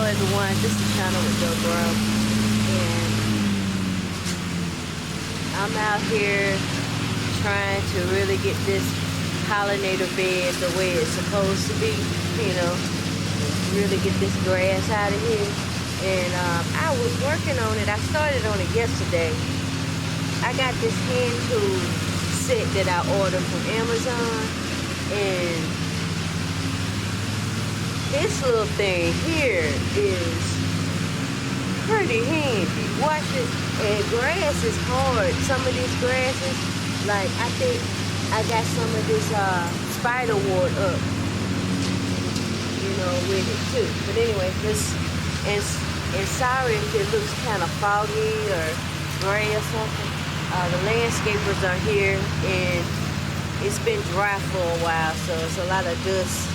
everyone, this is Shananah with Geaux, and I'm out here trying to really get this pollinator bed the way it's supposed to be, you know, really get this grass out of here. And I was working on it. I started on it yesterday. I got this hand tool set that I ordered from Amazon, and this little thing here is pretty handy. Watch it. And grass is hard. Some of these grasses, like I think I got some of this spider wart up, you know, with it too. But anyway, this and sorry if it looks kind of foggy or gray or something. The landscapers are here, and it's been dry for a while, so it's a lot of dust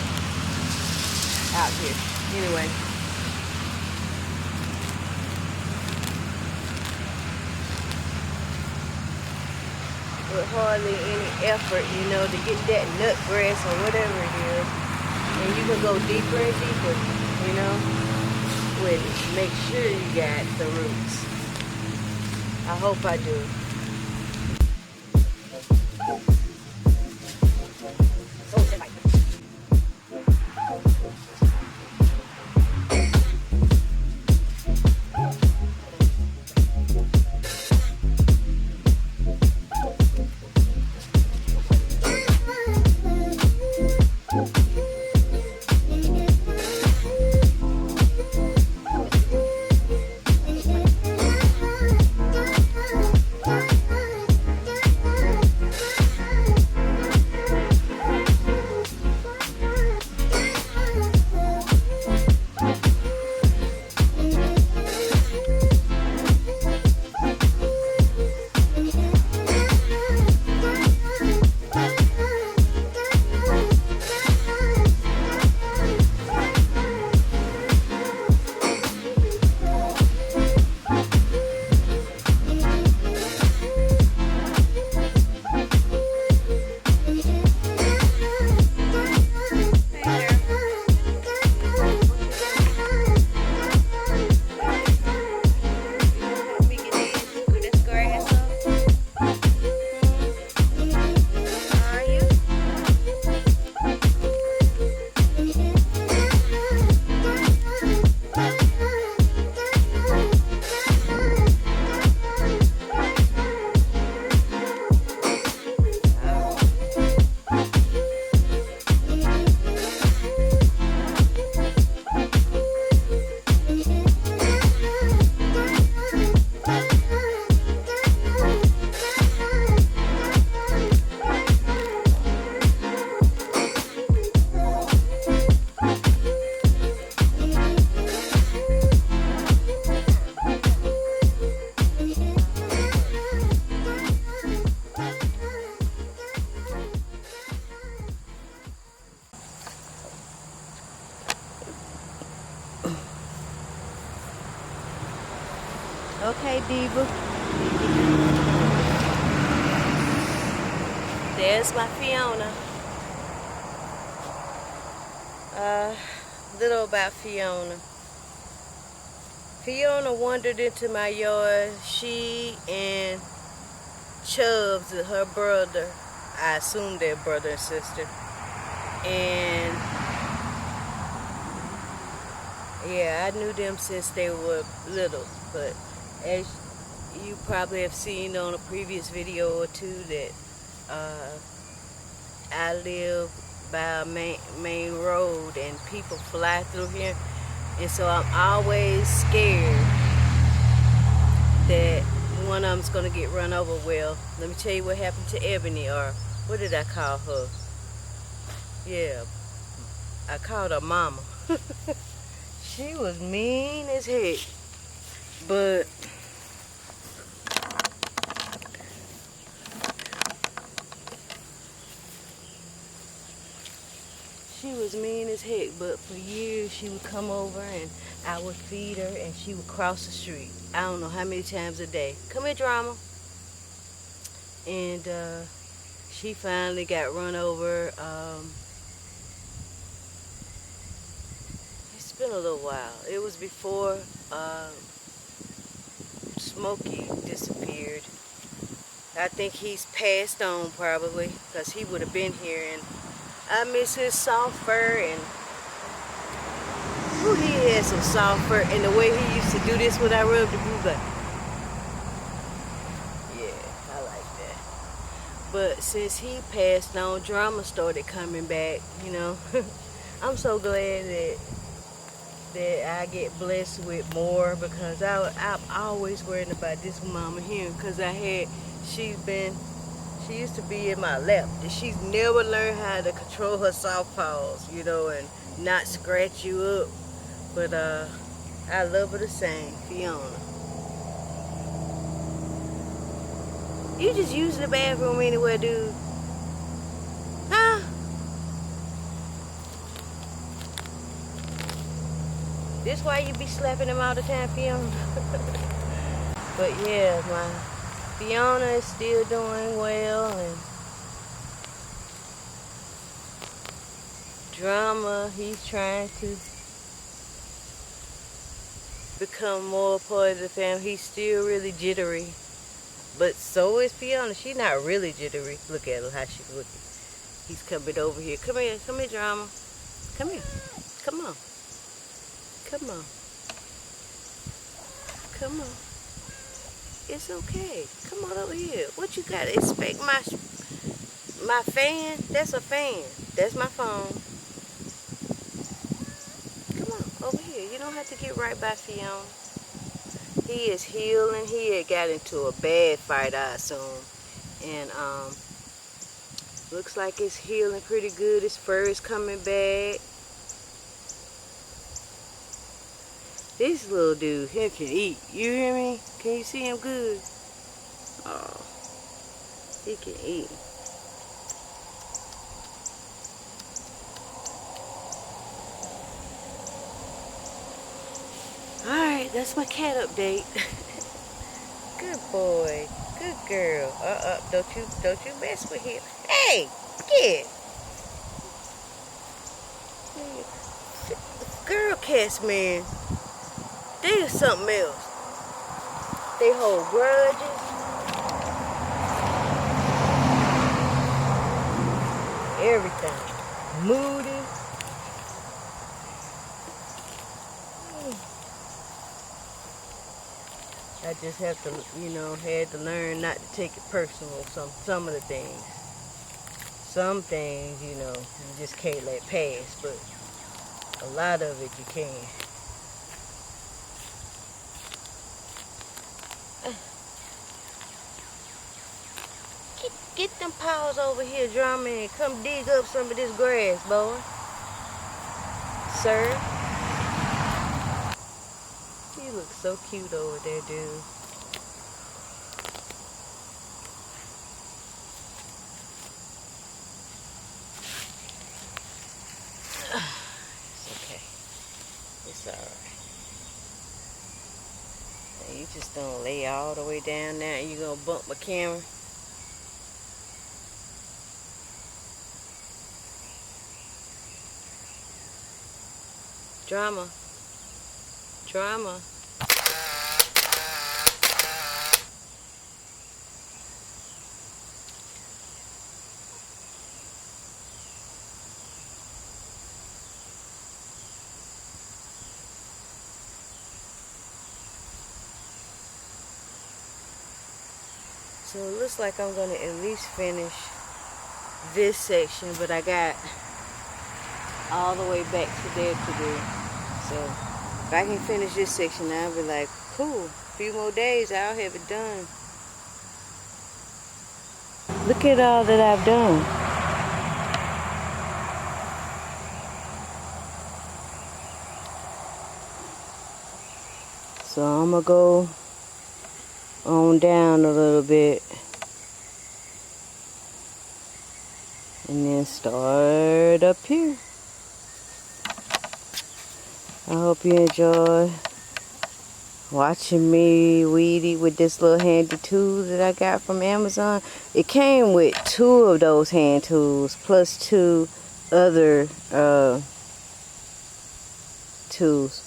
out here. Anyway, with hardly any effort, you know, to get that nut grass or whatever it is, and you can go deeper and deeper, you know, with it. Make sure you got the roots. I hope I do. Okay, Diva. There's my Fiona. Little about Fiona. Fiona wandered into my yard. She and Chubbs, her brother, I assume they're brother and sister. And yeah, I knew them since they were little, but as you probably have seen on a previous video or two, that I live by a main road and people fly through here, and so I'm always scared that one of them's gonna get run over. Well, let me tell you what happened to Ebony, or what did I call her? Yeah, I called her Mama. She was mean as heck, but for years she would come over and I would feed her and she would cross the street. I don't know how many times a day. Come here, Drama. And she finally got run over. It's been been a little while. It was before Smokey disappeared. I think he's passed on probably, because he would have been here, and I miss his soft fur, and ooh, he had some soft fur, and the way he used to do this when I rubbed the blue button. Yeah, I like that. But since he passed on, drama started coming back, you know. I'm so glad that I get blessed with more, because I'm always worrying about this mama here, because she used to be in my lap. She's never learned how to control her soft paws, you know, and not scratch you up. But I love her the same, Fiona. You just use the bathroom anywhere, dude? Huh? This why you be slapping him all the time, Fiona? But yeah, my Fiona is still doing well, and Drama, he's trying to become more part of the family. He's still really jittery, but so is Fiona. She's not really jittery. Look at her, how she's looking. He's coming over here. Come here, Drama. Come here. Come on. Come on. Come on. It's okay. Come on over here. What you got? Expect my fan? That's a fan. That's my phone. Come on, over here. You don't have to get right by Fiona. He is healing. He had got into a bad fight, I assume. And looks like it's healing pretty good. His fur is coming back. This little dude, he can eat. You hear me? Can you see him good? Oh, he can eat. Alright, that's my cat update. Good boy. Good girl. Don't you mess with him. Hey, kid. Girl cats, man. They are something else. They hold grudges. Everything. Moody. I just have to, you know, had to learn not to take it personal. Some of the things. Some things, you know, you just can't let pass, but a lot of it you can. Get them paws over here, Drama, and come dig up some of this grass, boy. Sir. You look so cute over there, dude. It's okay. It's alright. You just don't lay all the way down now. You gonna bump my camera? Drama. So it looks like I'm gonna at least finish this section, but I got all the way back to there to do. So if I can finish this section, I'll be like, cool, a few more days, I'll have it done. Look at all that I've done. So I'm gonna go on down a little bit and then start up here. I hope you enjoy watching me weed eat with this little handy tool that I got from Amazon. It came with 2 of those hand tools plus 2 other tools.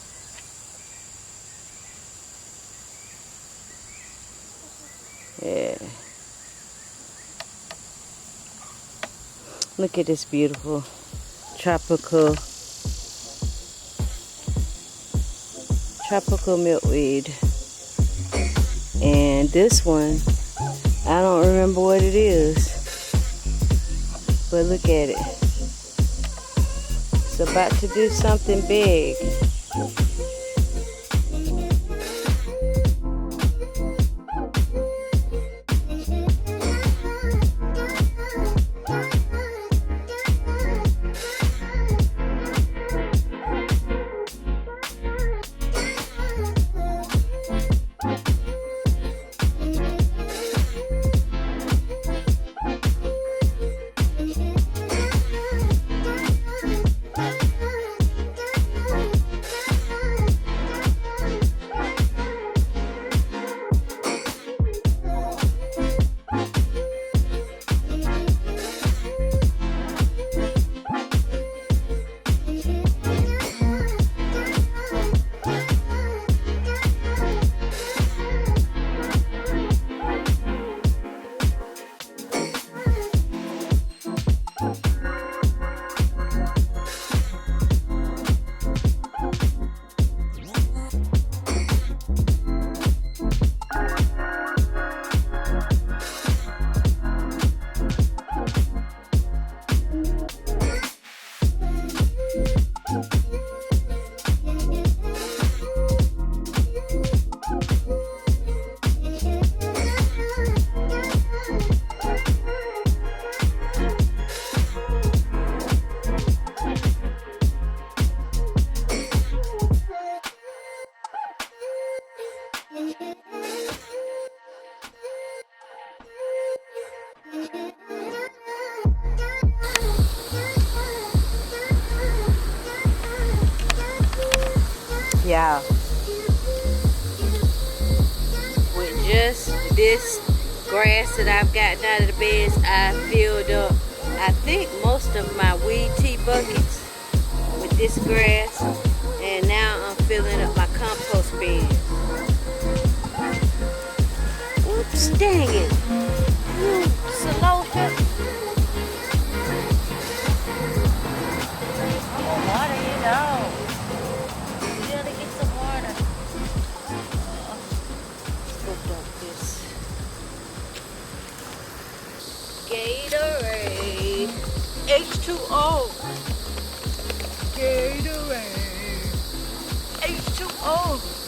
Yeah. Look at this beautiful tropical milkweed. And this one, I don't remember what it is, but look at it. It's about to do something big. Yeah. With just this grass that I've gotten out of the beds, I filled up, I think, most of my weed tea buckets with this grass. And now I'm filling up my compost bin. Oops, dang it. You saloka. I'm gonna water you down. You gotta get some water. Let's dump this. Gatorade. H2O. Gatorade. H2O.